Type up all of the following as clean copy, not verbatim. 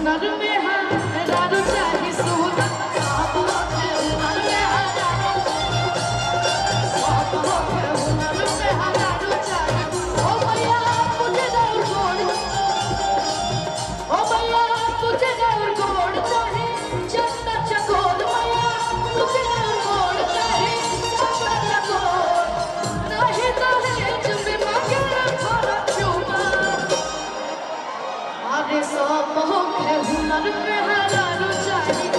हुनर में हरारू चाही सोना सब होखे हुनर में हरारू सब होखे हुनर में हरारू चाही ओ भैया मुझे दौड़ गोड़ ओ भैया मुझे दौड़ गोड़ चाहे चंदा चकोर भैया मुझे दौड़ गोड़ चाहे चंदा चकोर नहीं तो है चुम्बे मांगे थोड़ा चुमा आगे सब होखे हुनर में हरारू चाही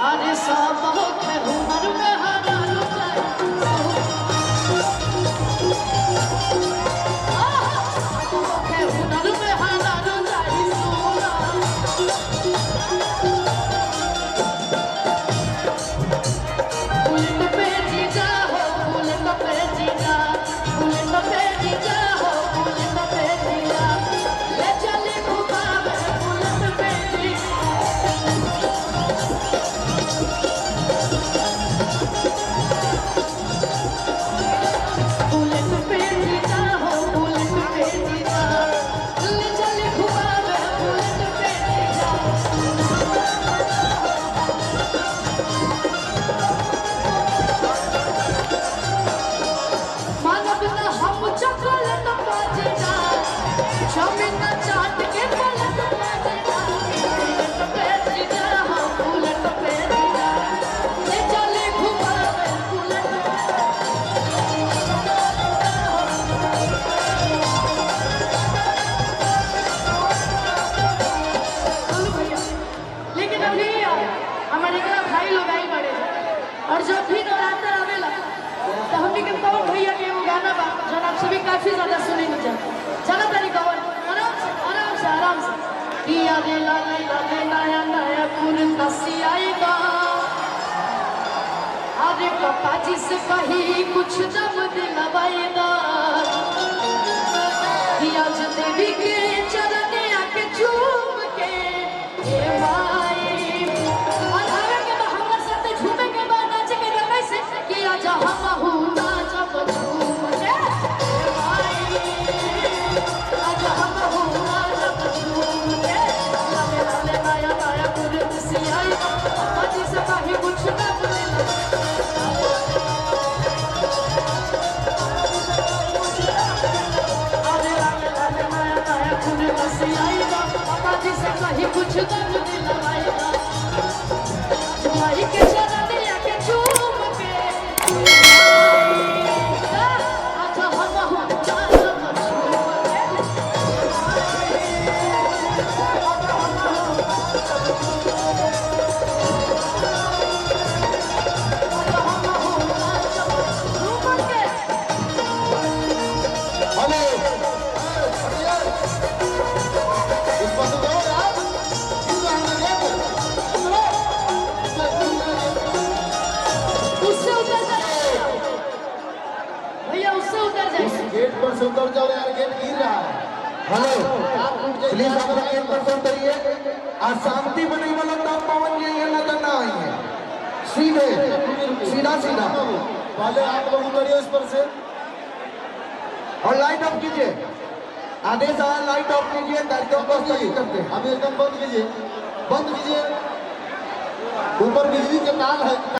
अरे सब होखे हुनर में हरारू चाही होखे हुनर में हरारू चाही सोना बुलेट पे जीजा हो बुलेट पे जीजा बुलेट पे जीजा हो बुलेट पे जीजा ले चले घुमावे बुलेट पे जीजा बुलेट पे जीजा हो बुलेट पे जीजा ले चले घुमावे बुलेट पे जीजा मानव ना हम चॉकलेट बाजेगा जमीन चाट के पलट बाजेगा बुलेट पे जीजा हो बुलेट पे जीजा ले चले घुमावे बुलेट बोलो भैया लेकिन अभी हमारे घर भाई लोग आई बड़े और जब भी नवरात्र आवेला तो हमने के पवन भैया के वो गाना बा जो आप सभी काफी ज्यादा सुने न जाए चलो तारी कवन आराम से किया रे लाले लाले नया नया कुर्ता सियाएगा अरे पापा जी से कही कुछ दम दिलवाएगा किया जो देवी के चरण आके चूम के ए माई अधावे के बहाना साथे झूमे के बाद नाच के कैसे किया जहां महू नाच झूम के ए माई जहां महू नाच झूम के लाले लाले नया नया कुर्त सियाएगा पापा जी से कही कुछ दम दिलवाएगा पापा जी से कहीं कुछ दम दिलवाएगा भाई के चरण आके चूम के अच्छा हम ऊपर से उतर जाओ यार, गेट गिर रहा है। हेलो प्लीज आप लोग 1% करिए। अशांति बने वाला तो पवन जी ये नजर ना आई है, सीधे सीधा सीधा। पहले आप लोग उतरिए उस पर से और लाइट ऑफ कीजिए, आदेश आया लाइट ऑफ कीजिए, कार्यक्रम को स्थगित करते हैं। अब एकदम बंद कीजिए, बंद कीजिए। ऊपर बिजली के तार है।